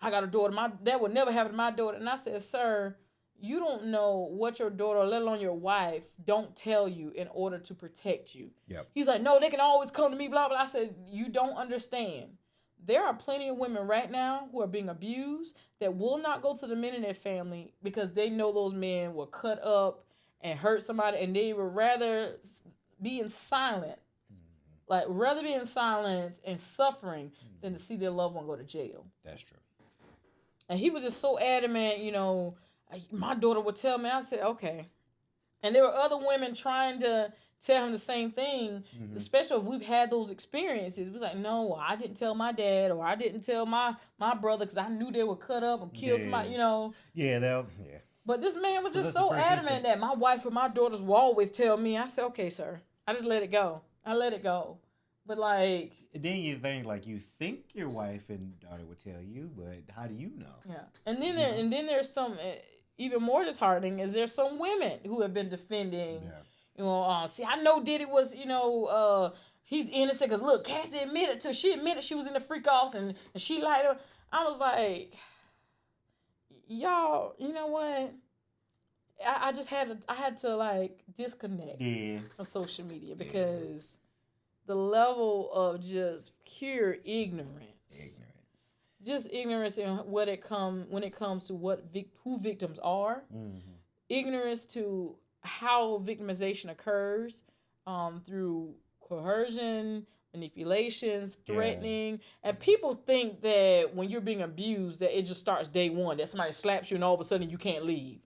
I got a daughter. That would never happen to my daughter. And I said, sir, you don't know what your daughter, let alone your wife, don't tell you in order to protect you. Yep. He's like, no, they can always come to me, blah, blah. I said, you don't understand. There are plenty of women right now who are being abused that will not go to the men in their family because they know those men will cut up and hurt somebody, and they would rather be in silence, like rather be in silence and suffering than to see their loved one go to jail. That's true. And he was just so adamant, my daughter would tell me. I said, okay. And there were other women trying to tell him the same thing, especially if we've had those experiences. It was like, no, I didn't tell my dad, or I didn't tell my brother because I knew they would cut up and kill somebody, Yeah, But this man was just so adamant that my wife or my daughters will always tell me. I said, okay, sir. I just let it go. I let it go. But like, then you think you think your wife and daughter would tell you, but how do you know? Yeah, and then there's some even more disheartening is there's some women who have been defending. Yeah. See, I know Diddy was he's innocent because look, Cassie admitted she was in the freak offs and she lied. I was like, y'all, you know what? I just had to disconnect from social media because. The level of just pure ignorance. Just ignorance in when it comes to who victims are, ignorance to how victimization occurs through coercion, manipulations, threatening. And people think that when you're being abused, that it just starts day one, that somebody slaps you and all of a sudden you can't leave.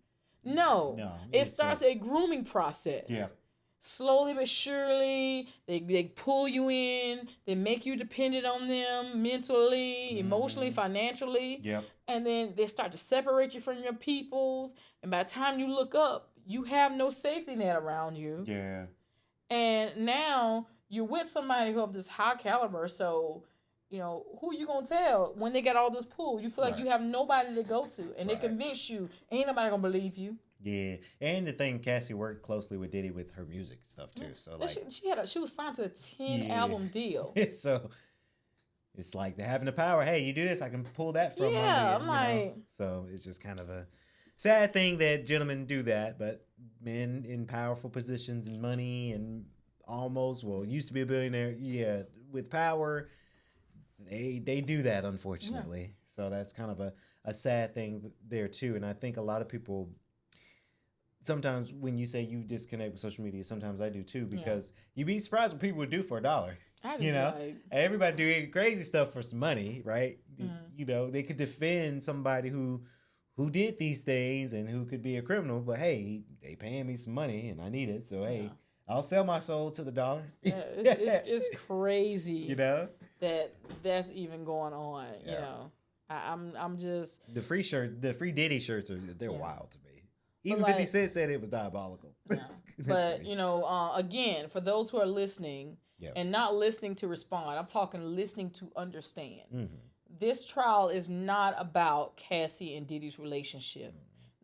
No, it starts a grooming process. Yeah. Slowly but surely, they pull you in, they make you dependent on them mentally, emotionally, financially. Yep. And then they start to separate you from your peoples. And by the time you look up, you have no safety net around you. Yeah. And now you're with somebody who of this high caliber. So, you know, who you gonna tell when they got all this pull? You feel like you have nobody to go to. And they convince you, ain't nobody gonna believe you. Yeah, and the thing, Cassie worked closely with Diddy with her music stuff too. So like, she was signed to a 10-album deal. So it's like they're having the power. Hey, you do this, I can pull that from. Yeah, you, I'm like. So it's just kind of a sad thing that gentlemen do that, but men in powerful positions and money and used to be a billionaire. Yeah, with power, they do that unfortunately. Yeah. So that's kind of a sad thing there too. And I think a lot of people. Sometimes when you say you disconnect with social media, sometimes I do too, because you'd be surprised what people would do for $1. You know, everybody doing crazy stuff for some money, right? You know, they could defend somebody who did these things and who could be a criminal, but hey, they paying me some money and I need it, so hey, I'll sell my soul to the dollar. Yeah, it's crazy. You know, that's even going on. Yeah. You know, I'm just the free Diddy shirts they're wild to me. Even 50 Cent said it was diabolical. Yeah. But, you know, again, for those who are listening and not listening to respond, I'm talking listening to understand. Mm-hmm. This trial is not about Cassie and Diddy's relationship.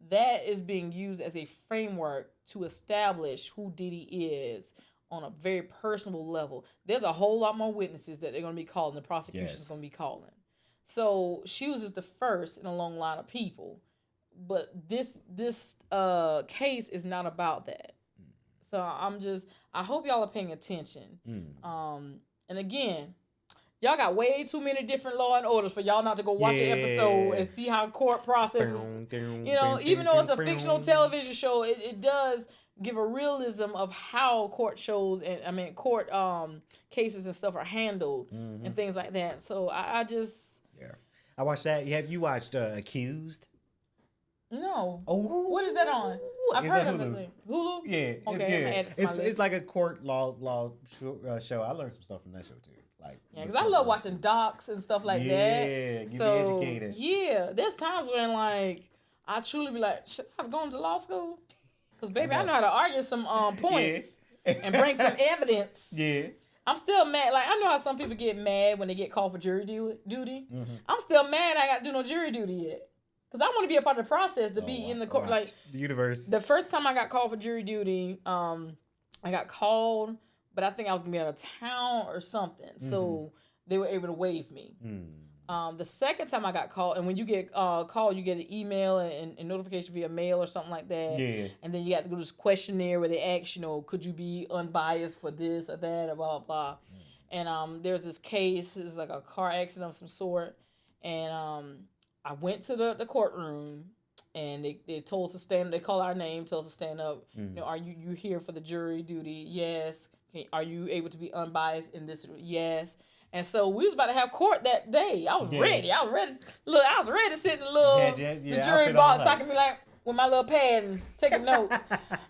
That is being used as a framework to establish who Diddy is on a very personal level. There's a whole lot more witnesses that they're going to be calling. The prosecution's going to be calling. So she was just the first in a long line of people. But this case is not about that. So I hope y'all are paying attention. And again, y'all got way too many different Law and Orders for y'all not to go watch an episode and see how court processes. You know, even though it's a fictional television show, it does give a realism of how court cases and stuff are handled and things like that. So I watched that. You watched Accused? No. Oh. What is that on? I've heard of it. Hulu? Yeah, okay, it's good. It's like a court law show. I learned some stuff from that show too. Like, because I love watching docs and stuff like that. Yeah, you be educated. Yeah, there's times when like I truly be like, should I have gone to law school? Because baby, I know how to argue some points and bring some evidence. Yeah. I'm still mad. Like, I know how some people get mad when they get called for jury duty. Mm-hmm. I'm still mad I got to do no jury duty yet. Because I want to be a part of the process to be in the court. Like, the universe. The first time I got called for jury duty, I got called, but I think I was going to be out of town or something. Mm-hmm. So they were able to waive me. Mm. The second time I got called, and when you get called, you get an email and notification via mail or something like that. Yeah. And then you got to go to this questionnaire where they ask, could you be unbiased for this or that or blah, blah, blah. Mm. And there's this case, it's like a car accident of some sort. And I went to the courtroom, and they told us to stand. They call our name, told us to stand up. Mm-hmm. Are you here for the jury duty? Yes. Are you able to be unbiased in this? Yes. And so we was about to have court that day. I was ready. I was ready. Look, I was ready to sit in the jury box so I can be like with my little pad and taking notes.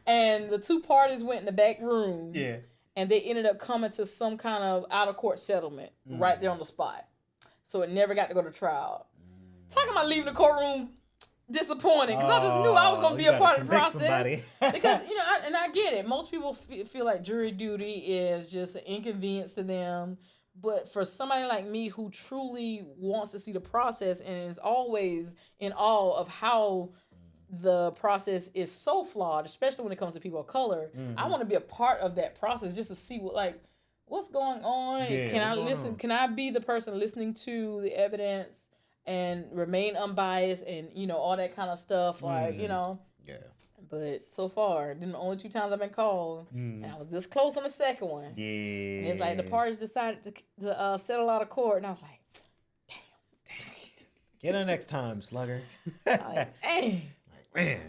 And the two parties went in the back room. Yeah. And they ended up coming to some kind of out of court settlement right there on the spot. So it never got to go to trial. Talking about leaving the courtroom disappointed because I just knew I was going to be a part of the process. Because, and I get it. Most people feel like jury duty is just an inconvenience to them. But for somebody like me who truly wants to see the process and is always in awe of how the process is so flawed, especially when it comes to people of color, I want to be a part of that process just to see what's going on. Yeah, can I listen? Can I be the person listening to the evidence and remain unbiased and, all that kind of stuff, Yeah. But so far, the only 2 times I've been called, and I was this close on the second one. Yeah. And it's like the parties decided to settle out of court, and I was like, damn. Get her next time, slugger. Like, hey. Man.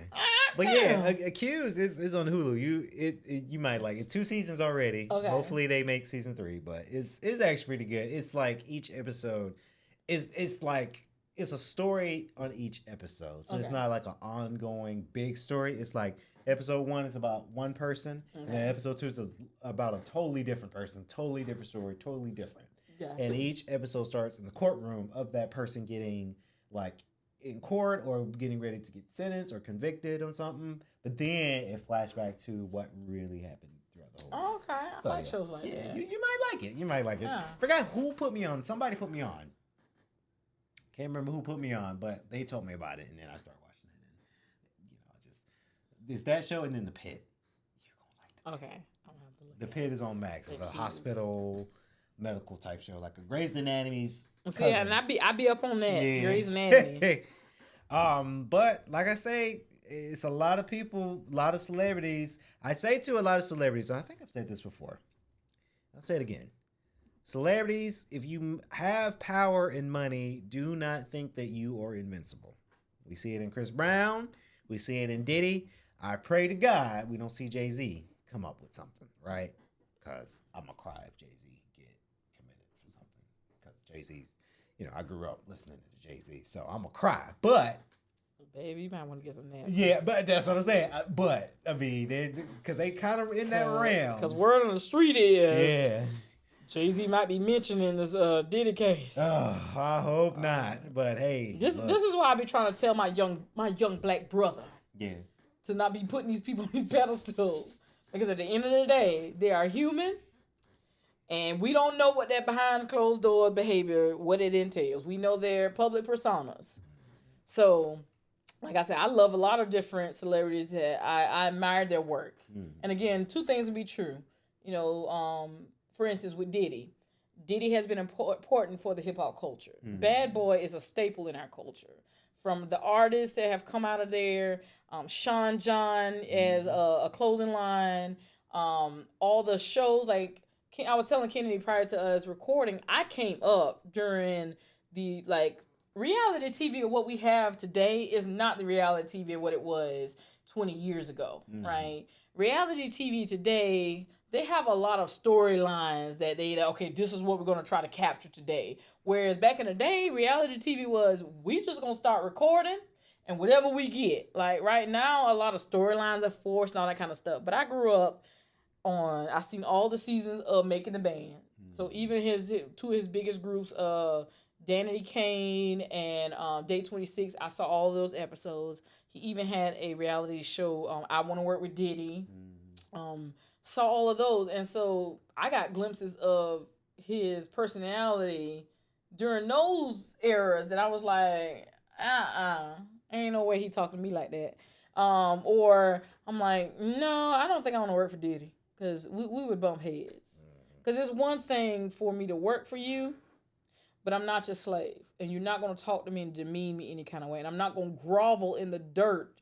But yeah, Accused is on Hulu. You might like it. 2 seasons already. Okay. Hopefully they make season 3, but it's actually pretty good. It's like each episode it's like it's a story on each episode. So it's not like an ongoing big story. It's like episode 1 is about one person, and then episode 2 is about a totally different person, totally different story, totally different. Gotcha. And each episode starts in the courtroom of that person getting like in court or getting ready to get sentenced or convicted on something. But then it flashback to what really happened throughout the whole. Oh, okay, I like shows like that. You might like it. You might like it. Forgot who put me on. Somebody put me on. Can't remember who put me on, but they told me about it, and then I started watching it. And just it's that show, and then The Pit. You're gonna like The Pit. Okay, I'm gonna have to look. The Pit is on Max. It's a hospital medical type show, like a Grey's Anatomy's. See, and I be up on that Grey's Anatomy. But like I say, it's a lot of people, a lot of celebrities. I say to a lot of celebrities, and I think I've said this before. I'll say it again. Celebrities, if you have power and money, do not think that you are invincible. We see it in Chris Brown. We see it in Diddy. I pray to God we don't see Jay-Z come up with something, right? Because I'm going to cry if Jay-Z get committed for something. Because Jay-Z's, I grew up listening to Jay-Z, so I'm going to cry. But baby, you might want to get some naps. yeah, but that's what I'm saying. But, I mean, because they kind of in that realm. Because word on the street is Jay-Z might be mentioning this Diddy case. Oh, I hope not. But hey, this is why I be trying to tell my young black brother. Yeah. To not be putting these people on these pedestals. Because at the end of the day, they are human. And we don't know what that behind closed door behavior, what it entails. We know they're public personas. So, like I said, I love a lot of different celebrities that I admire their work. And again, 2 things will be true. For instance, with Diddy. Diddy has been important for the hip-hop culture. Bad Boy is a staple in our culture. From the artists that have come out of there, Sean John as a clothing line, all the shows, like I was telling Kennedy prior to us recording, I came up during the reality TV of what we have today is not the reality TV of what it was 20 years ago, right? Reality TV today, they have a lot of storylines that this is what we're going to try to capture today. Whereas back in the day, reality TV was, we just going to start recording and whatever we get. Like right now, a lot of storylines are forced and all that kind of stuff. But I grew up I seen all the seasons of Making the Band. So even 2 of his biggest groups, Danity Kane and Day 26, I saw all of those episodes. He even had a reality show, I Want to Work with Diddy. Saw all of those, and so I got glimpses of his personality during those eras that I was like, ain't no way he talking to me like that. Or I'm like, no, I don't think I want to work for Diddy, because we would bump heads. Because it's one thing for me to work for you, but I'm not your slave, and you're not going to talk to me and demean me any kind of way, and I'm not going to grovel in the dirt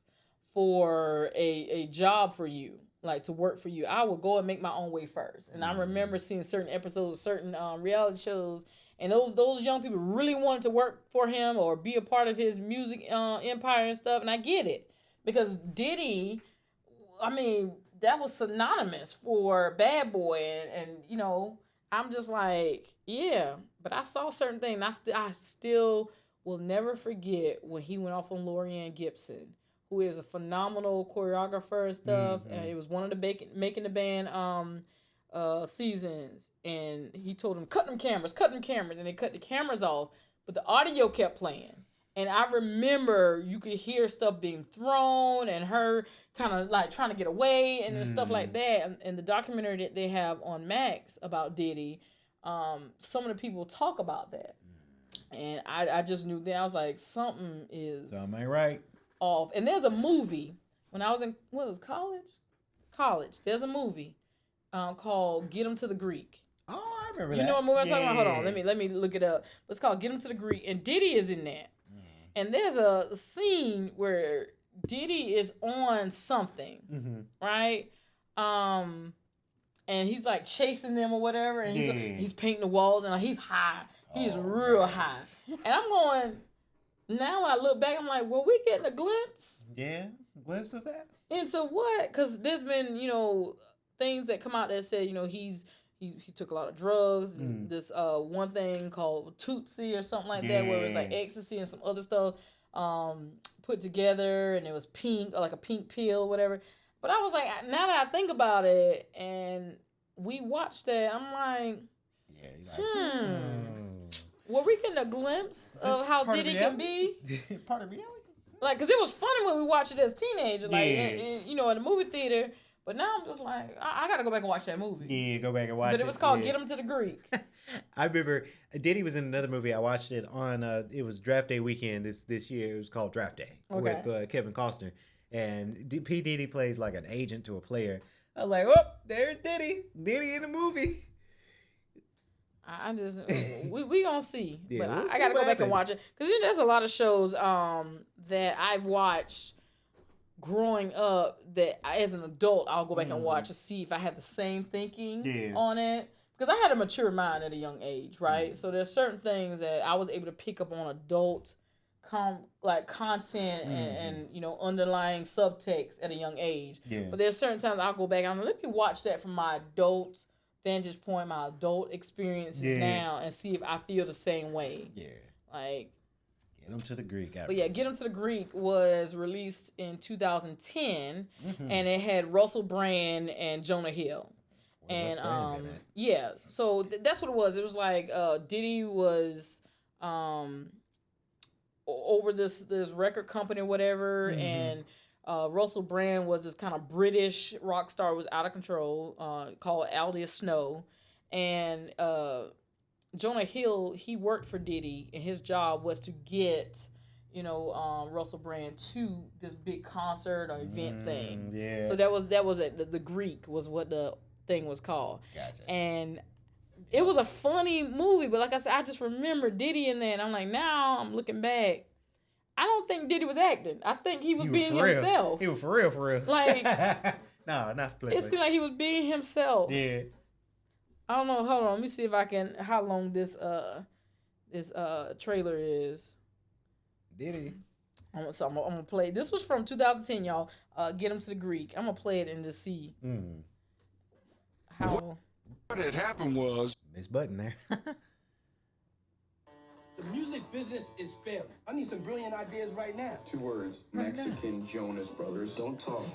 for a job for you. Like to work for you. I would go and make my own way first. And I remember seeing certain episodes of certain reality shows, and those young people really wanted to work for him or be a part of his music empire and stuff. And I get it, because Diddy, I mean, that was synonymous for Bad Boy, and I'm just like, yeah. But I saw certain things. I still will never forget when he went off on Lorianne Gibson, who is a phenomenal choreographer and stuff. And it was one of the Making the Band seasons. And he told him, cut them cameras. And they cut the cameras off, but the audio kept playing. And I remember you could hear stuff being thrown and her kind of like trying to get away and stuff like that. And the documentary that they have on Max about Diddy, some of the people talk about that. And I just knew then, I was like, something ain't right. Off. And there's a movie when I was in college. There's a movie called Get 'Em to the Greek. Oh, I remember that. You know what movie I'm talking about? Hold on, let me look it up. It's called Get 'Em to the Greek, and Diddy is in that. And there's a scene where Diddy is on something, right? And he's like chasing them or whatever, and he's painting the walls, and like, he's high. He's real high. And I'm going, Now when I look back, I'm like, well, we getting a glimpse Yeah, glimpse of that. into what? Because there's been, things that come out that said, he took a lot of drugs. And this one thing called Tootsie or something like that, where it was like ecstasy and some other stuff put together, and it was pink, or like a pink pill, whatever. But I was like, now that I think about it, and we watched that, I'm like, were we getting a glimpse of how Diddy can be? Part of reality? Like, because it was funny when we watched it as teenagers, like, in the movie theater. But now I'm just like, I got to go back and watch that movie. Yeah, go back and watch it. But it was called Get Him to the Greek. I remember Diddy was in another movie. I watched it on, it was Draft Day weekend this year. It was called Draft Day with Kevin Costner. And P. Diddy plays like an agent to a player. I was like, oh, there's Diddy. Diddy in the movie. I just, we gonna see. Yeah, but I gotta go back and watch it. Because there's a lot of shows that I've watched growing up that as an adult I'll go back and watch to see if I had the same thinking on it. Because I had a mature mind at a young age, right? So there's certain things that I was able to pick up on adult content and underlying subtext at a young age. Yeah. But there's certain times I'll go back and I'm like, let me watch that from my adult vantage point, my adult experiences now, and see if I feel the same way. Yeah. Like, Get Him to the Greek. But yeah, Get Him to the Greek was released in 2010, and it had Russell Brand and Jonah Hill. And so that's what it was. It was like Diddy was over this record company or whatever, and Russell Brand was this kind of British rock star who was out of control, called Aldous Snow. And Jonah Hill, he worked for Diddy, and his job was to get, Russell Brand to this big concert or event thing. Yeah. So that was it. The Greek was what the thing was called. Gotcha. And it was a funny movie, but like I said, I just remember Diddy in there, and I'm like, now I'm looking back, I don't think Diddy was acting. I think he was being himself. He was for real. Like, no, not for play. It seemed like he was being himself. Yeah. I don't know. Hold on. Let me see if I can. How long this trailer is? Diddy. So I'm gonna play. This was from 2010, y'all. Get Him to the Greek. I'm gonna play it and just see how. What had happened was Miss Button there. The music business is failing. I need some brilliant ideas right now. 2 words. Mexican Jonas Brothers. Don't talk.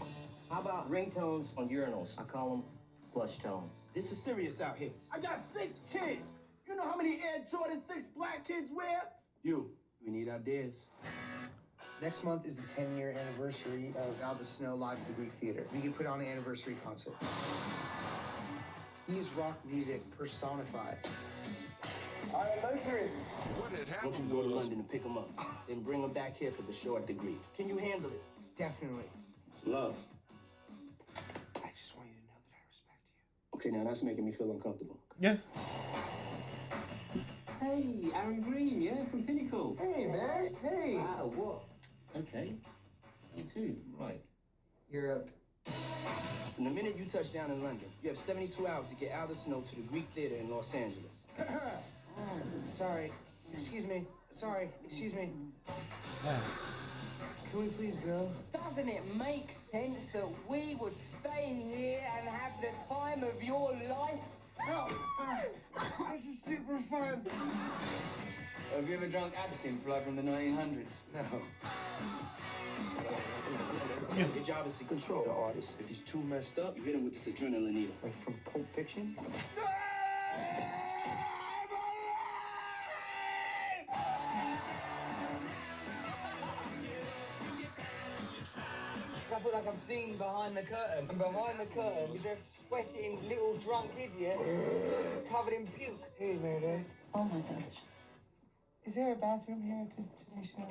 How about ringtones on urinals? I call them flush tones. This is serious out here. I got 6 kids. You know how many Air Jordan 6 black kids wear? We need ideas. Next month is the 10-year anniversary of Aldous Snow live at the Greek Theater. We could put on an anniversary concert. He's rock music personified. I'm a motorist. what had I want you happened to go to was London and pick them up, then bring them back here for the show at the Greek. Can you handle it? Definitely. It's love. I just want you to know that I respect you. Okay, now that's making me feel uncomfortable. Yeah. Hey, Aaron Green, yeah, from Pinnacle. Hey, man. Hey. Wow, what? Okay. Me too, right. Europe. And the minute you touch down in London, you have 72 hours to get Aldous Snow to the Greek Theater in Los Angeles. Sorry. Excuse me. Sorry. Excuse me. Can we please go? Doesn't it make sense that we would stay here and have the time of your life? This is super fun. Have you ever drunk absinthe like from the 1900s? No. Your job is to control the artist. If he's too messed up, you hit him with this adrenaline needle. Like from Pulp Fiction? I feel like I'm seeing behind the curtain. And behind the curtain is a sweating little drunk idiot covered in puke. Hey, Mayday. Oh my gosh. Is there a bathroom here at today's show?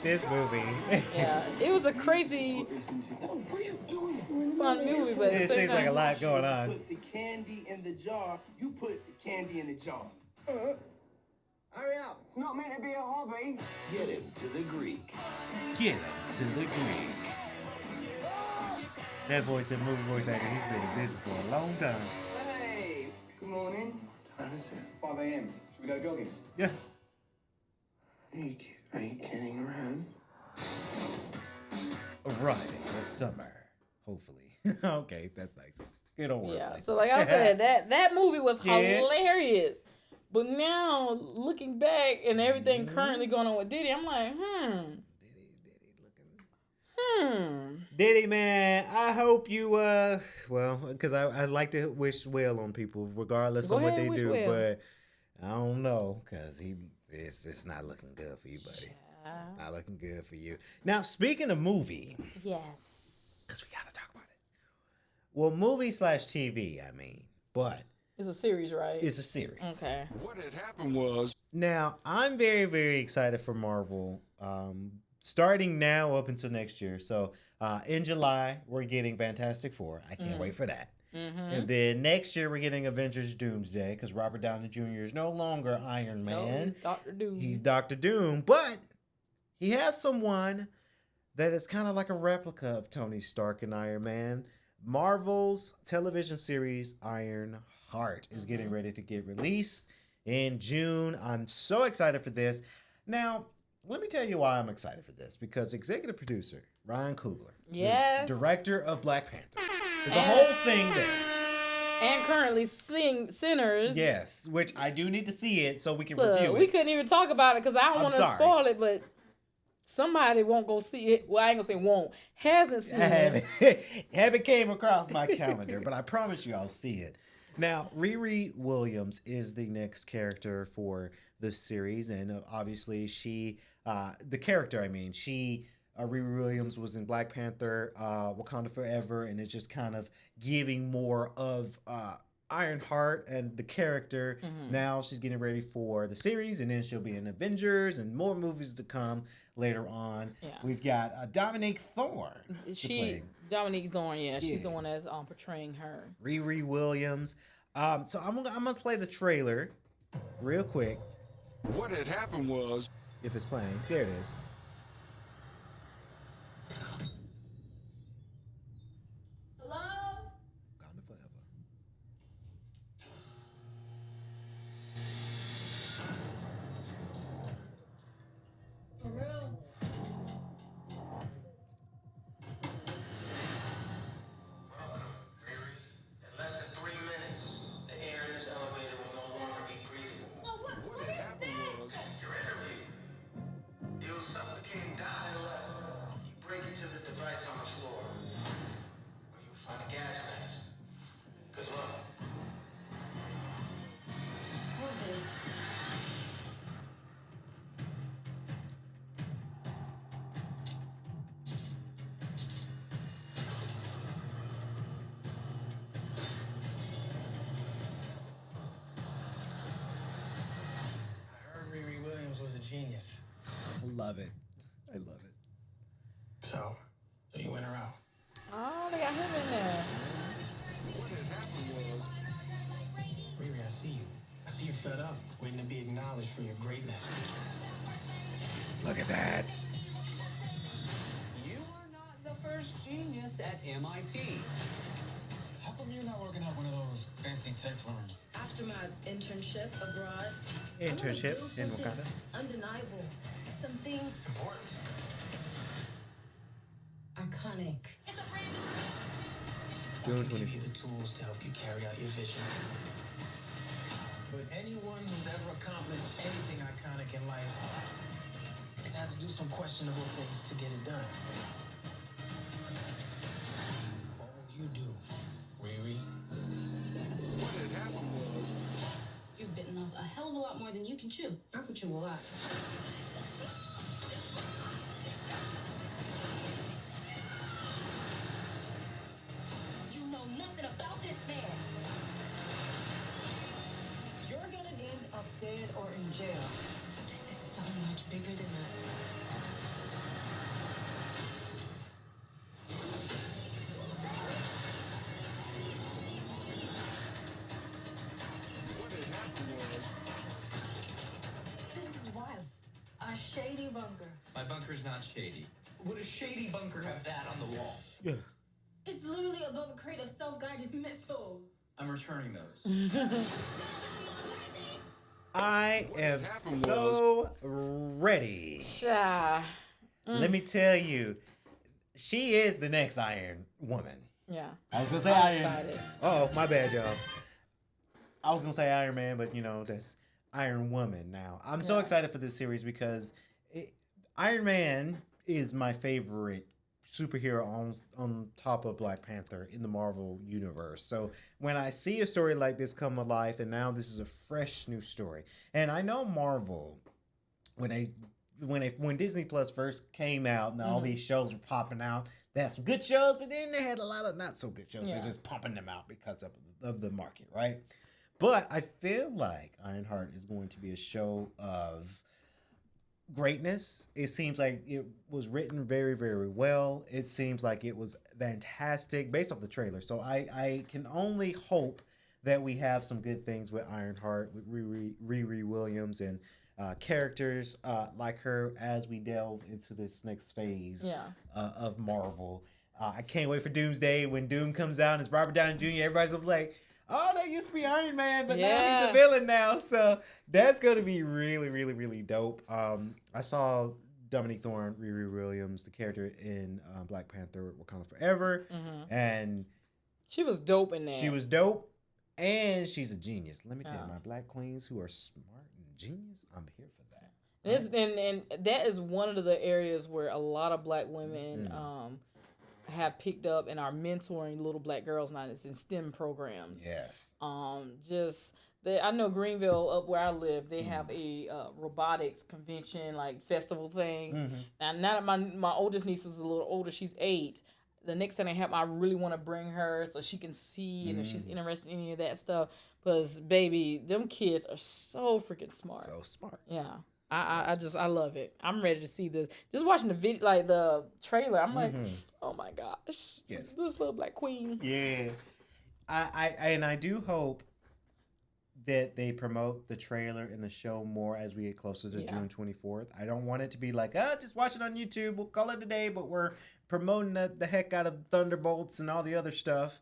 This movie. Yeah, it was a crazy, fun movie, but it seems like a lot going on. Put the candy in the jar. You put the candy in the jar. Hurry up. It's not meant to be a hobby. Get Him to the Greek. Get Him to the Greek. That voice, that movie voice actor, he's been in business for a long time. Hey, good morning. What time is it? 5 a.m. Should we go jogging? Yeah. Are you kidding around? Arriving this summer, hopefully. Okay, that's nice. Good old wordplay. Yeah. So like I said, that movie was Yeah. hilarious. But now looking back and everything currently going on with Diddy, I'm like, Diddy, man, I hope you, well, because I like to wish well on people, regardless Go of what ahead they and wish do, well. but I don't know, because it's not looking good for you, buddy. It's not looking good for you. Now, speaking of movie, yes, because we got to talk about it. Well, movie/TV, I mean, but it's a series, right? it's a series. Okay. What had happened was Now, I'm very, very excited for Marvel. Starting now up until next year. So in July, we're getting Fantastic Four. I can't wait for that. And then next year, we're getting Avengers Doomsday because Robert Downey Jr. is no longer Iron Man. No, he's Dr. Doom. He's Dr. Doom. But he has someone that is kind of like a replica of Tony Stark and Iron Man. Marvel's television series Iron Heart is getting ready to get released in June. I'm so excited for this. Now, let me tell you why I'm excited for this. Because executive producer Ryan Coogler, Yes. the director of Black Panther, there's a whole thing there. And currently Sinners. Yes, which I do need to see it so we can Look, review it. we couldn't even talk about it because I don't want to sorry. spoil it, but somebody won't go see it. Well, I ain't gonna say won't. Hasn't seen it. Haven't came across my calendar, but I promise you I'll see it. Now, Riri Williams is the next character for the series, and obviously she, Riri Williams was in Black Panther, Wakanda Forever, and it's just kind of giving more of Ironheart and the character. Now she's getting ready for the series, and then she'll be in Avengers and more movies to come later on. Yeah. We've got Dominique Thorne. Dominique Thorne, yeah, she's the one that's portraying her. Riri Williams. So I'm gonna play the trailer real quick. what had happened was If it's playing, there it is. Hello? Wakanda Forever. For real? In less than 3 minutes, the air in this elevator will no longer be breathable. what had happened was Your interview. You'll suffocate and die unless you break into the device on the floor. Where you'll find a gas mask. Good luck. Screw this. I heard Riri Williams was a genius. I love it. I love it. So you win her out. Oh, they got him in there. what had happened was Riri, I see you. I see you're fed up, waiting to be acknowledged for your greatness. Look at that. You are not the first genius at MIT. How come you're not working at one of those fancy tech firms? After my internship abroad, Internship in Wakanda. undeniable, something Important. iconic. June Give 24th. you the tools to help you carry out your vision. But anyone who's ever accomplished anything iconic in life has had to do some questionable things to get it done. What will you do, Riri? what had happened was You've bitten off a hell of a lot more than you can chew. I can chew a lot. You know nothing about this man. You're gonna end up dead or in jail. This is so much bigger than that. what had happened was This is wild. A shady bunker. My bunker's not shady. Would a shady bunker have that on the wall? Yeah. It's literally above a crate of self-guided missiles. I'm returning those. I am so ready. Let me tell you, she is the next Iron Woman. Yeah. I was gonna say I'm Iron. excited. Oh, my bad, y'all. I was gonna say Iron Man, but that's Iron Woman now. I'm so excited for this series because Iron Man is my favorite superhero on top of Black Panther in the Marvel universe. So when I see a story like this come alive, and now this is a fresh new story, and I know Marvel when Disney Plus first came out and all these shows were popping out, they had some good shows, but then they had a lot of not so good shows. They're just pumping them out because of the market, right? But I feel like Ironheart is going to be a show of greatness. It seems like it was written very, very well. It seems like it was fantastic based off the trailer. So I can only hope that we have some good things with Ironheart, with Riri Williams, and characters like her as we delve into this next phase of Marvel. I can't wait for Doomsday. When Doom comes out and it's Robert Downey Jr., everybody's gonna be like, oh, that used to be Iron Man, but now he's a villain now. So that's going to be really, really, really dope. I saw Dominique Thorne, Riri Williams, the character in Black Panther, Wakanda Forever. And she was dope in that. She was dope. And she's a genius. Let me tell you, my black queens who are smart and genius, I'm here for that. And that is one of the areas where a lot of black women have picked up and are mentoring little black girls now. It's in STEM programs. Yes. I know Greenville, up where I live, they have a robotics convention, like festival thing. And now that my oldest niece is a little older, she's 8. The next time I have, I really want to bring her so she can see and if she's interested in any of that stuff. Because, baby, them kids are so freaking smart. So smart. Yeah. I love it. I'm ready to see this. Just watching the video, like the trailer, I'm like, oh my gosh, yes, this little black queen. Yeah, I do hope that they promote the trailer and the show more as we get closer to June 24th. I don't want it to be like, just watch it on YouTube. We'll call it a day, but we're promoting the heck out of Thunderbolts and all the other stuff.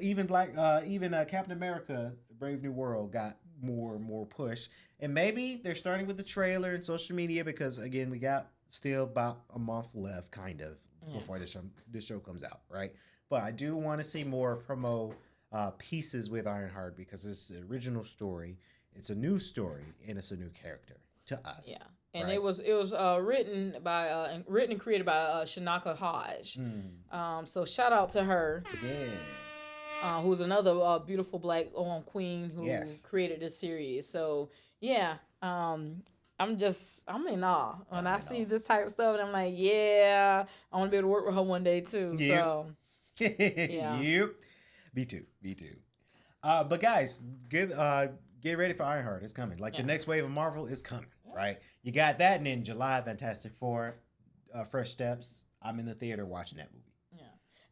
Even Captain America: Brave New World got more push, and maybe they're starting with the trailer and social media because again we got still about a month left kind of before this show comes out, right? But I do want to see more promo pieces with Ironheart because it's the original story, it's a new story, and it's a new character to us. And it was written and created by Shanaka Hodge. So shout out to her. Who's another beautiful black queen who created this series. So I'm in awe when I see this type of stuff, and I'm like, I want to be able to work with her one day too. Yep. So Yep. Me too. But guys, get ready for Ironheart. It's coming. Like the next wave of Marvel is coming. Right? You got that, and in July, Fantastic Four, Fresh Steps. I'm in the theater watching that movie.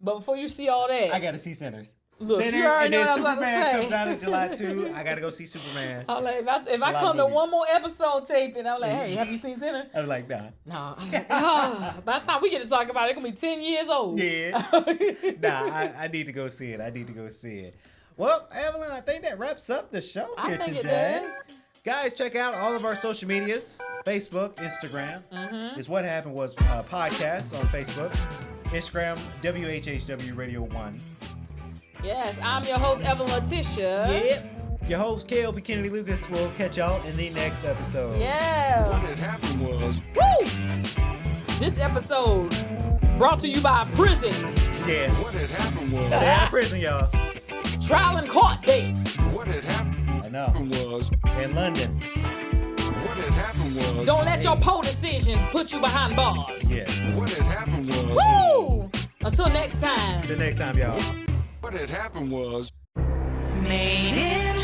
But before you see all that, I gotta see Sinners. Look, Sinners, and then Superman comes out in July 2. I gotta go see Superman. I'm like, if I come to one more episode taping, I'm like, hey, have you seen Sinners? I'm like, nah. By the time we get to talk about it, it's gonna be 10 years old. Yeah. I need to go see it. Well, Evelyn, I think that wraps up the show here today. It does. Guys, check out all of our social medias. Facebook, Instagram. Is What Happened Was podcast on Facebook. Instagram, WHHW Radio 1. Yes, I'm your host, Evelyn Letitia. Yep. Your host, K.L.P. Kennedy Lucas. Will catch y'all in the next episode. Yeah. What had happened was... Woo! This episode brought to you by prison. Yeah. What had happened was... Stay out of prison, y'all. Trial and court dates. What had happened was... In London. What had happened was... Don't let your poor decisions put you behind bars. Yes. What had happened was... Woo! Until next time. Until next time, y'all. What had happened was... Made in